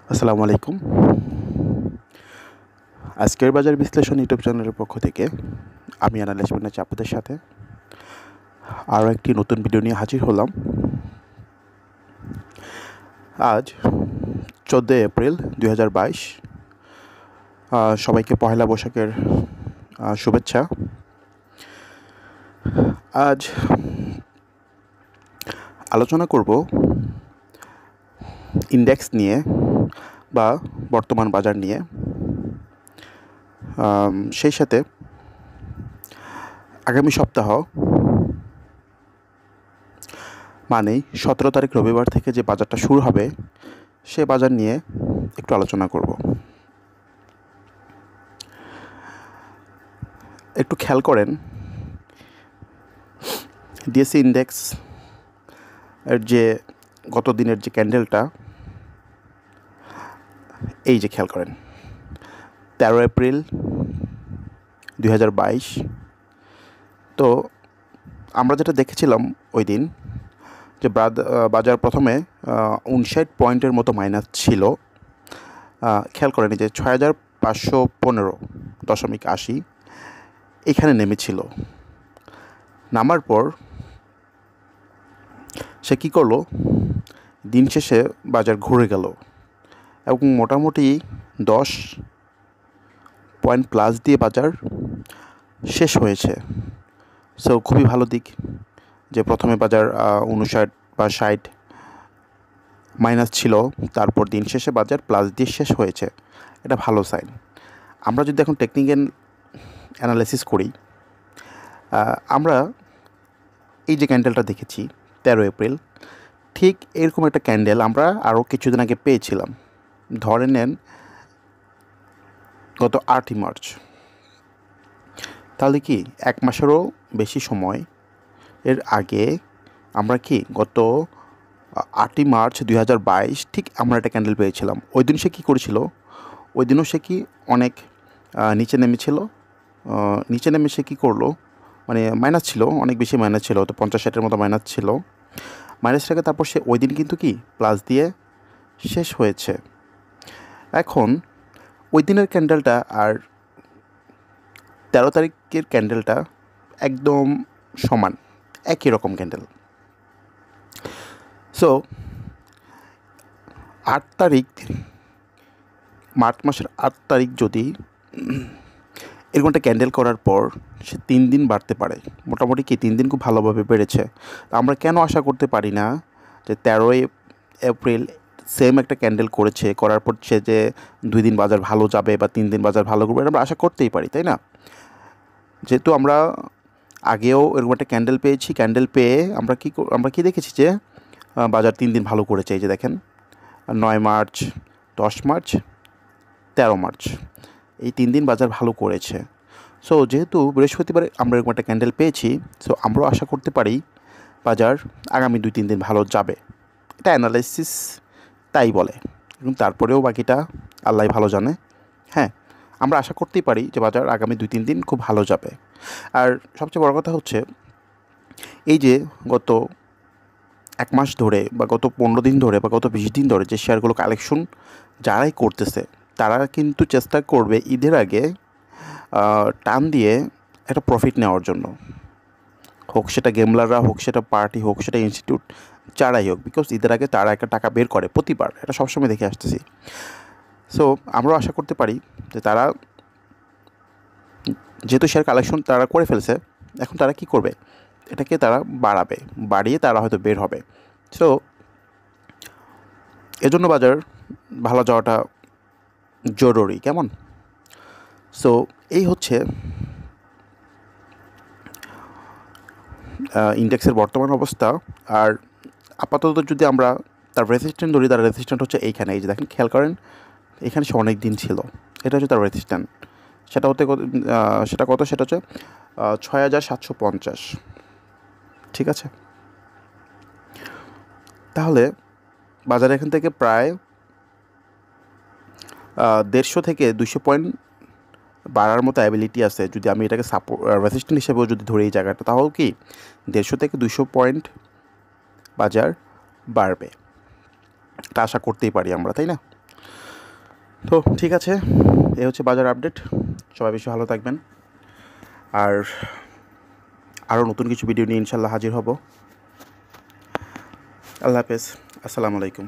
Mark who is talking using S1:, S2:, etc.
S1: আসসালামু আলাইকুম। আজকের বাজার বিশ্লেষণ ইউটিউব চ্যানেলের পক্ষ থেকে আমি অ্যানালিস্ট বানাচ্ছি আপনাদের সাথে আরও একটি নতুন ভিডিও নিয়ে হাজির হলাম। আজ 14 এপ্রিল 2022। সবাইকে পহেলা বৈশাখের শুভেচ্ছা। আজ আলোচনা করব ইন্ডেক্স নিয়ে বা বর্তমান বাজার নিয়ে। সেই সাথে আগামী সপ্তাহ মানে 17 তারিখ রবিবার থেকে যে বাজারটা শুরু হবে সে বাজার নিয়ে একটু আলোচনা করব। একটু খেয়াল করেন, ডিএসসি ইন্ডেক্স এর যে গত দিনের যে ক্যান্ডেলটা, এই যে খেয়াল করেন 13 এপ্রিল 2022। তো আমরা যেটা দেখেছিলাম ওই দিন যে বাজার প্রথমে 59 পয়েন্টের মতো মাইনাস ছিল। খেয়াল করেন যে 6515.80 এখানে নেমেছিল। নামার পর সে কী করলো, দিন শেষে বাজার ঘুরে গেল এবং মোটামুটি 10 পয়েন্ট প্লাস দিয়ে বাজার শেষ হয়েছে। সো খুবই ভালো দিক যে প্রথমে বাজার 59 বা 60 মাইনাস ছিল, তারপর দিন শেষে বাজার প্লাস দিয়ে শেষ হয়েছে। এটা ভালো সাইন। আমরা যদি এখন টেকনিক্যাল অ্যানালাইসিস করি, আমরা এই যে ক্যান্ডেলটা দেখেছি 13 এপ্রিল, ঠিক এরকম একটা ক্যান্ডেল আমরা আরও কিছুদিন আগে পেয়েছিলাম। ধরে নেন গত 8ই মার্চ। তাহলে কি 1 মাসেরও বেশি সময় এর আগে আমরা কি গত 8ই মার্চ 2022 ঠিক আমরা একটা ক্যান্ডেল পেয়েছিলাম। ওই দিন সে কী করেছিল, ওই দিনও সে কি অনেক নিচে নেমেছিল। নিচে নেমে সে কী করলো, মানে মাইনাস ছিল, অনেক বেশি মাইনাস ছিল, তো 50-60-এর মতো মাইনাস ছিল। মাইনাসটাকে তারপর সে ওই দিন কিন্তু কি প্লাস দিয়ে শেষ হয়েছে। এখন ওই দিনের ক্যান্ডেলটা আর 13 তারিখের ক্যান্ডেলটা একদম সমান, একই রকম ক্যান্ডেল। সো 8 তারিখ, মার্চ মাসের 8 তারিখ যদি এরকম একটা ক্যান্ডেল করার পর সে 3 দিন বাড়তে পারে, মোটামুটি কি 3 দিন খুব ভালোভাবে বেড়েছে। আমরা কেন আশা করতে পারি না যে 13 এপ্রিল সেম একটা ক্যান্ডেল করেছে, করার পর সে যে 2 দিন বাজার ভালো যাবে বা 3 দিন বাজার ভালো করবে, আমরা আশা করতেই পারি, তাই না? যেহেতু আমরা আগেও এরকম একটা ক্যান্ডেল পেয়েছি, ক্যান্ডেল পেয়ে আমরা কি দেখেছি যে বাজার 3 দিন ভালো করেছে। এই যে দেখেন 9 মার্চ, 10 মার্চ, 13 মার্চ, এই 3 দিন বাজার ভালো করেছে। সো যেহেতু বৃহস্পতিবারে আমরা এরকম একটা ক্যান্ডেল পেয়েছি, সো আমরাও আশা করতে পারি বাজার আগামী 2-3 দিন ভালো যাবে। এটা অ্যানালাইসিস তাই বলে, এবং তারপরেও বাকিটা আল্লাহ ভালো জানে। হ্যাঁ, আমরা আশা করতেই পারি যে বাজার আগামী 2-3 দিন খুব ভালো যাবে। আর সবচেয়ে বড় কথা হচ্ছে, এই যে গত 1 মাস ধরে বা গত 15 দিন ধরে বা গত 20 দিন ধরে যে শেয়ারগুলো কালেকশন যারাই করতেছে, তারা কিন্তু চেষ্টা করবে ঈদের আগে টান দিয়ে একটা প্রফিট নেওয়ার জন্য, হোক সেটা গেমলাররা, হোক সেটা পার্টি, হোক সেটা ইনস্টিটিউট, যারাই হোক, বিকজ ঈদের আগে তারা একটা টাকা বের করে প্রতিবার, এটা সবসময় দেখে আসতেছি। সো আমরাও আশা করতে পারি যে তারা যেহেতু শেয়ার কালেকশন তারা করে ফেলছে, এখন তারা কি করবে, এটাকে তারা বাড়িয়ে তারা হয়তো বের হবে। সো এজন্য বাজার ভালো যাওয়াটা জরুরি, কেমন? সো এই হচ্ছে ইন্ডেক্সের বর্তমান অবস্থা। আর আপাতত যদি আমরা তার রেজিস্ট্যান্ট ধরি, তার রেজিস্ট্যান্ট হচ্ছে এইখানে। এই যে দেখেন, খেয়াল করেন, এখানে সে অনেক দিন ছিল, এটা হচ্ছে তার রেজিস্ট্যান্ট। সেটা কত, সেটা হচ্ছে 6750। ঠিক আছে, তাহলে বাজার এখান থেকে প্রায় 150 থেকে 200 পয়েন্ট বাড়ার মতো অ্যাবিলিটি আছে। যদি আমি এটাকে রেজিস্ট্যান্ট হিসেবেও যদি ধরি এই জায়গাটা, তাহলে কি 150 থেকে 200 পয়েন্ট বাজার বাড়বে, এটা আশা করতেই পারি আমরা, তাই না? তো ঠিক আছে, এ হচ্ছে বাজার আপডেট। সবাই বেশি ভালো থাকবেন, আর আরও নতুন কিছু ভিডিও নিয়ে ইনশাল্লাহ হাজির হব। আল্লাহ হাফেজ, আসসালামু আলাইকুম।